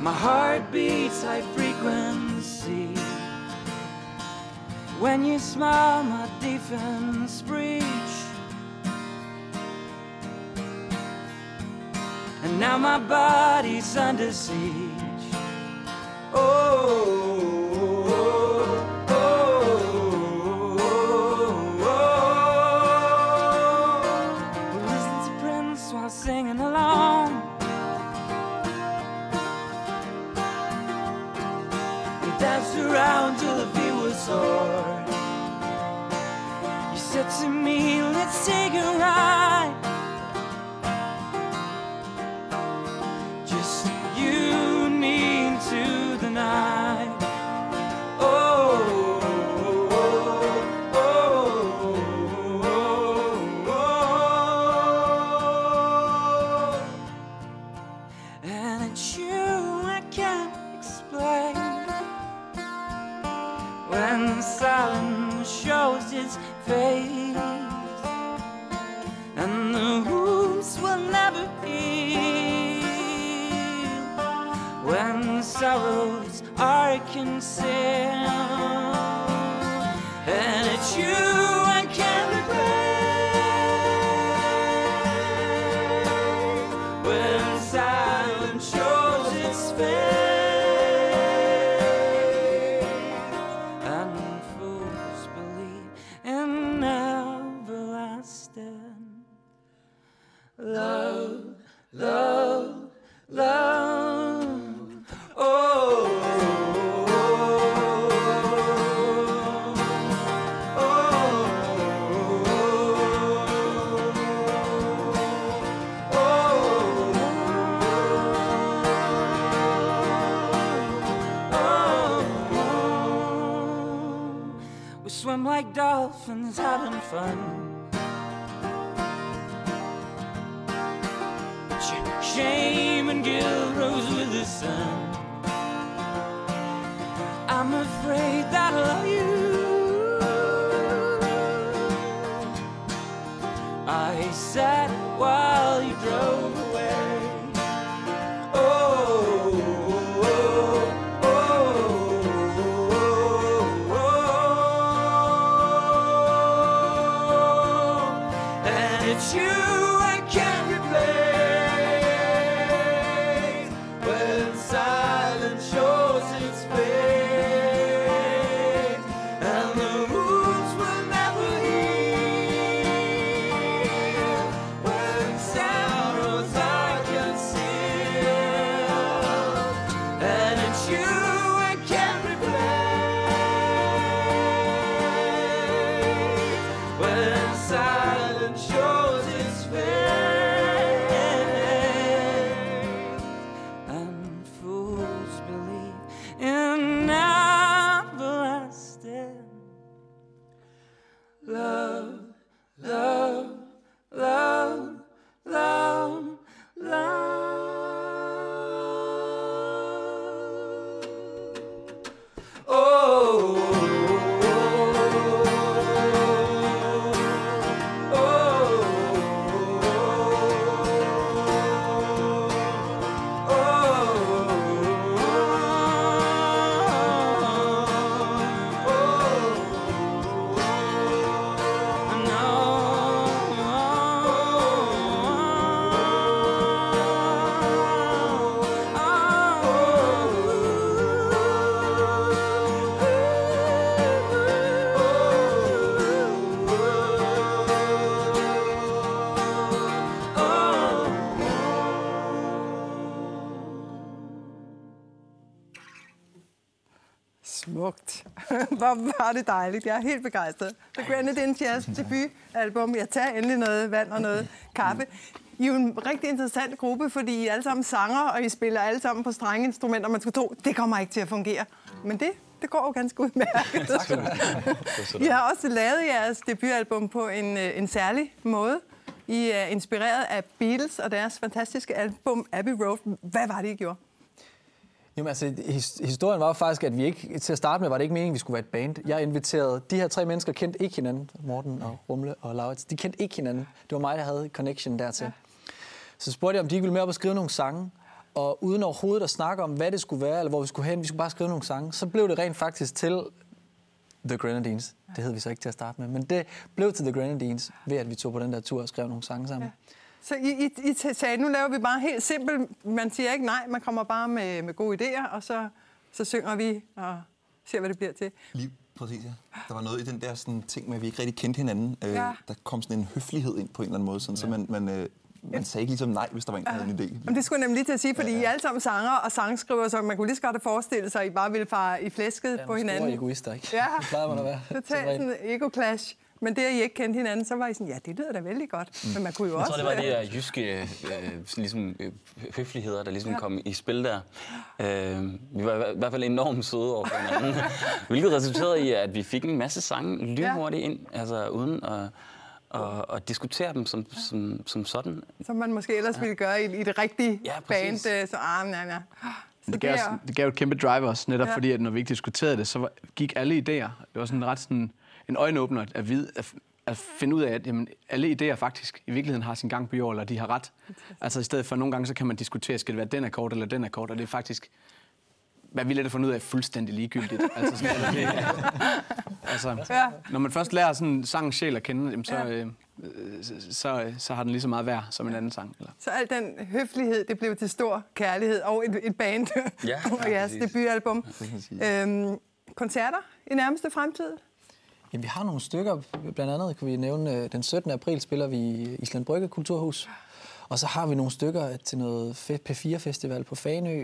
My heart beats high frequency. When you smile, my defense breach. And now my body's under siege. Oh, oh, oh, oh, oh. Listen to Prince while singing along. And danced around till the beat was sore. You said to me, let's take a ride. Just you and me into the night. Oh, oh, oh, oh, oh, oh. And it's you I can't explain. When silence shows its face, and the wounds will never heal. When sorrows are concealed, and it's you I can't replace. When silence shows its face. Love, love, love. Oh, oh, oh, oh. We swim like dolphins having fun. Shame and guilt rose with the sun. I'm afraid that I love you. I sat while you drove away. Oh, oh, oh, oh, oh. And it's you I can't replace. Smukt. Hvor var det dejligt. Jeg er helt begejstret. The Grenadines jeres debutalbum. Jeg tager endelig noget vand og noget kaffe. I er jo en rigtig interessant gruppe, fordi I er alle sammen sanger, og I spiller alle sammen på strengeinstrumenter. Man skulle tro, det kommer ikke til at fungere. Men det går jo ganske udmærket. Tak skal du have. I har også lavet jeres debutalbum på en særlig måde. I er inspireret af Beatles og deres fantastiske album Abbey Road. Hvad var det, I gjorde? Jamen altså, historien var faktisk, at vi ikke, til at starte med, var det ikke meningen, at vi skulle være et band. Jeg inviterede, de her tre mennesker kendte ikke hinanden, Morten og Rumle og Laurits. De kendte ikke hinanden. Det var mig, der havde connection dertil. Ja. Så spurgte jeg, om de ikke ville med op og skrive nogle sange. Og uden overhovedet at snakke om, hvad det skulle være, eller hvor vi skulle hen, vi skulle bare skrive nogle sange, så blev det rent faktisk til The Grenadines. Det hed vi så ikke til at starte med, men det blev til The Grenadines, ved at vi tog på den der tur og skrev nogle sange sammen. Ja. Så I sagde, nu laver vi bare helt simpelt. Man siger ikke nej, man kommer bare med gode idéer, og så synger vi og ser, hvad det bliver til. Lige præcis, ja. Der var noget i den der sådan, ting med, at vi ikke rigtig kendte hinanden. Der kom sådan en høflighed ind på en eller anden måde, sådan, så man sagde ikke ligesom nej, hvis der var en, der havde en idé. Jamen, det skulle jeg nemlig lige til at sige, fordi I er alle sammen sanger og sangskriver, så man kunne lige så godt forestille sig, at I bare ville fare i flæsket på hinanden. Store egoister, ikke? Ja, det plejer man at være. Så tager sådan en ego-clash. Men det, at I ikke kendte hinanden, så var I sådan, ja, det lyder da vældig godt. Men man kunne jo også... Jeg tror, det var de der jyske høfligheder, der ligesom kom i spil der. Vi var i hvert fald enormt søde over for hinanden. Hvilket resulterede i, at vi fik en masse sange lynhurtigt ind, altså uden at diskutere dem som sådan. Som man måske ellers ville gøre i det rigtige band. Så, det gav et kæmpe drive også, netop fordi, at når vi ikke diskuterede det, så gik alle idéer. Det var sådan ret sådan en øjenåbner at finde ud af, at jamen, alle idéer faktisk i virkeligheden har sin gang på jord, eller de har ret. Altså i stedet for nogle gange, så kan man diskutere, skal det være den akkord eller den akkord, og det er faktisk, hvad vi lidt fundet ud af, fuldstændig ligegyldigt. Altså, sådan, når man først lærer sådan sangens sjæl at kende, jamen, så har den lige så meget værd som en anden sang. Eller? Så al den høflighed, det blev til stor kærlighed og et band og jeres debutalbum. Koncerter i nærmeste fremtid? Jamen, vi har nogle stykker. Blandt andet kan vi nævne, den 17. april spiller vi i Island Brygge Kulturhus. Og så har vi nogle stykker til noget P4-festival på Fanø,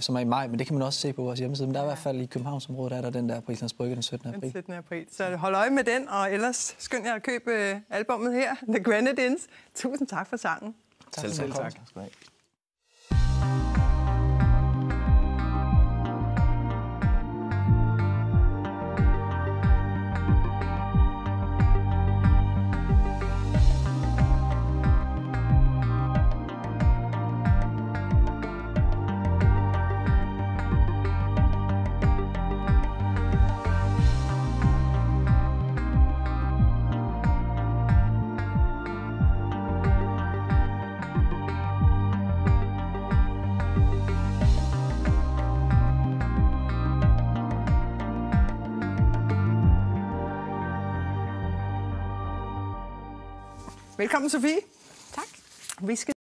som er i maj, men det kan man også se på vores hjemmeside. Men der er i hvert fald i Københavnsområdet, der er der den der på Islands Brygge den 17. april. Den 17. april. Så hold øje med den, og ellers skynd jer at købe albummet her, The Grenadines. Tusind tak for sangen. Selv tak. Velkommen, Sofie. Tak. Vi skal